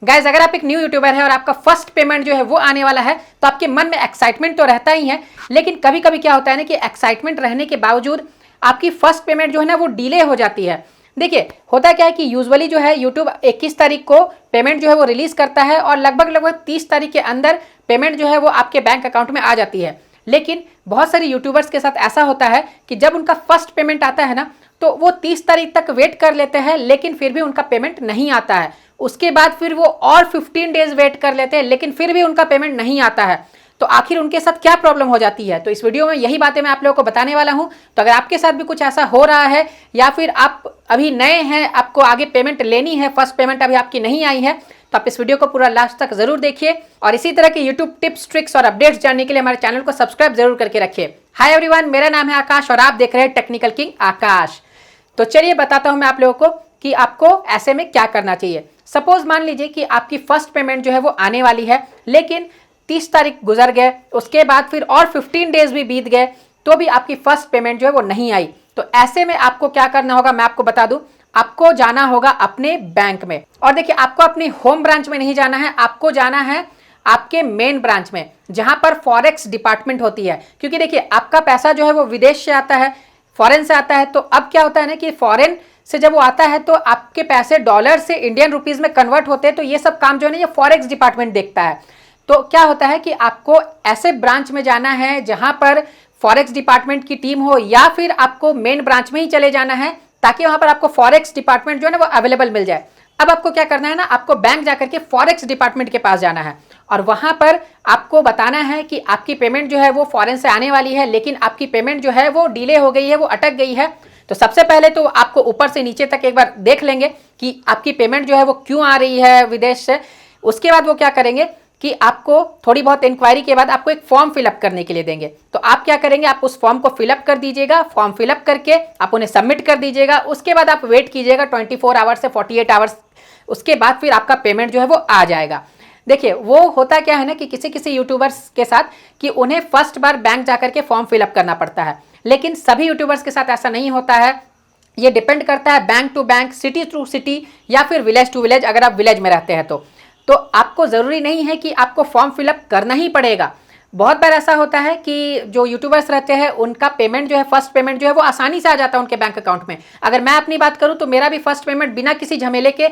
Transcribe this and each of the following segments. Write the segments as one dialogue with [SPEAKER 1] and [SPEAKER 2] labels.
[SPEAKER 1] Guys अगर आप एक न्यू यूट्यूबर है और आपका फर्स्ट पेमेंट जो है वो आने वाला है तो आपके मन में एक्साइटमेंट तो रहता ही है, लेकिन कभी कभी क्या होता है ना कि एक्साइटमेंट रहने के बावजूद आपकी फर्स्ट पेमेंट जो है ना वो डिले हो जाती है। देखिए होता क्या है कि यूजुअली जो है यूट्यूब 21 तारीख को पेमेंट जो है वो रिलीज करता है और लगभग 30 तारीख के अंदर पेमेंट जो है वो आपके बैंक अकाउंट में आ जाती है। लेकिन बहुत सारे यूट्यूबर्स के साथ ऐसा होता है कि जब उनका फर्स्ट पेमेंट आता है ना तो वो 30 तारीख तक वेट कर लेते हैं, लेकिन फिर भी उनका पेमेंट नहीं आता है। उसके बाद फिर वो और 15 डेज वेट कर लेते हैं, लेकिन फिर भी उनका पेमेंट नहीं आता है। तो आखिर उनके साथ क्या प्रॉब्लम हो जाती है, तो इस वीडियो में यही बातें मैं आप लोगों को बताने वाला हूं। तो अगर आपके साथ भी कुछ ऐसा हो रहा है या फिर आप अभी नए हैं, आपको आगे पेमेंट लेनी है, फर्स्ट पेमेंट अभी आपकी नहीं आई है, तो आप इस वीडियो को पूरा लास्ट तक जरूर देखिए और इसी तरह के यूट्यूब टिप्स, ट्रिक्स और अपडेट्स जानने के लिए हमारे चैनल को सब्सक्राइब जरूर करके रखिए। हाय एवरीवन, मेरा नाम है आकाश और आप देख रहे हैं टेक्निकल किंग आकाश। तो चलिए बताता हूं मैं आप लोगों को कि आपको ऐसे में क्या करना चाहिए। सपोज मान लीजिए कि आपकी फर्स्ट पेमेंट जो है वो आने वाली है, लेकिन 30 तारीख गुजर गए, उसके बाद फिर और 15 डेज भी बीत गए तो भी आपकी फर्स्ट पेमेंट जो है वो नहीं आई। तो ऐसे में आपको क्या करना होगा मैं आपको बता दूं। आपको जाना होगा अपने बैंक में, और देखिए आपको अपने होम ब्रांच में नहीं जाना है, आपको जाना है आपके मेन ब्रांच में जहां पर फॉरेक्स डिपार्टमेंट होती है। क्योंकि देखिए आपका पैसा जो है वो विदेश से आता है, फॉरेन से आता है। तो अब क्या होता है ना कि फॉरेन से जब वो आता है तो आपके पैसे डॉलर से इंडियन रुपीज में कन्वर्ट होते हैं। तो ये सब काम जो है ना ये फॉरेक्स डिपार्टमेंट देखता है। तो क्या होता है कि आपको ऐसे ब्रांच में जाना है जहां पर फॉरेक्स डिपार्टमेंट की टीम हो, या फिर आपको मेन ब्रांच में ही चले जाना है ताकि वहां पर आपको फॉरेक्स डिपार्टमेंट जो है ना वो अवेलेबल मिल जाए। अब आपको क्या करना है ना, आपको बैंक जाकर के फॉरेक्स डिपार्टमेंट के पास जाना है और वहां पर आपको बताना है कि आपकी पेमेंट जो है वो फॉरेन से आने वाली है, लेकिन आपकी पेमेंट जो है वो डिले हो गई है, वो अटक गई है। तो सबसे पहले तो आपको ऊपर से नीचे तक एक बार देख लेंगे कि आपकी पेमेंट जो है वो क्यों आ रही है विदेश से। उसके बाद वो क्या करेंगे कि आपको थोड़ी बहुत इंक्वायरी के बाद आपको एक फॉर्म फिलअप करने के लिए देंगे। तो आप क्या करेंगे, आप उस फॉर्म को फिलअप कर दीजिएगा। फॉर्म फिलअप करके आप उन्हें सबमिट कर दीजिएगा। उसके बाद आप वेट कीजिएगा 24 आवर्स से 48 आवर्स। उसके बाद फिर आपका पेमेंट जो है वो आ जाएगा। देखिए वो होता क्या है ना कि किसी किसी यूट्यूबर्स के साथ कि उन्हें फर्स्ट बार बैंक जाकर के फॉर्म फिलअप करना पड़ता है, लेकिन सभी यूट्यूबर्स के साथ ऐसा नहीं होता है। ये डिपेंड करता है bank to bank, city to city या फिर विलेज टू विलेज। अगर आप विलेज में रहते हैं तो आपको ज़रूरी नहीं है कि आपको फॉर्म फिलअप करना ही पड़ेगा। बहुत बार ऐसा होता है कि जो यूट्यूबर्स रहते हैं उनका पेमेंट जो है, फर्स्ट पेमेंट जो है वो आसानी से आ जाता है उनके बैंक अकाउंट में। अगर मैं अपनी बात करूं तो मेरा भी फर्स्ट पेमेंट बिना किसी झमेले के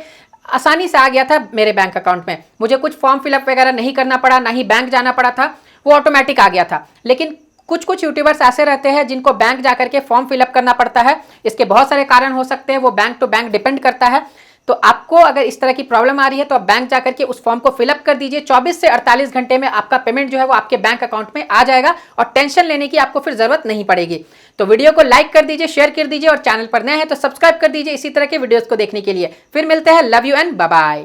[SPEAKER 1] आसानी से आ गया था मेरे बैंक अकाउंट में। मुझे कुछ फॉर्म फिलअप वगैरह नहीं करना पड़ा, ना ही बैंक जाना पड़ा था, वो ऑटोमेटिक आ गया था। लेकिन कुछ यूट्यूबर्स ऐसे रहते हैं जिनको बैंक जाकर के फॉर्म फिलअप करना पड़ता है। इसके बहुत सारे कारण हो सकते हैं, वो बैंक टू बैंक डिपेंड करता है। तो आपको अगर इस तरह की प्रॉब्लम आ रही है तो आप बैंक जाकर के उस फॉर्म को फिलअप कर दीजिए। 24 से 48 घंटे में आपका पेमेंट जो है वो आपके बैंक अकाउंट में आ जाएगा और टेंशन लेने की आपको फिर जरूरत नहीं पड़ेगी। तो वीडियो को लाइक कर दीजिए, शेयर कर दीजिए और चैनल पर नए हैं तो सब्सक्राइब कर दीजिए इसी तरह के वीडियोस को देखने के लिए। फिर मिलते हैं, love you and bye bye.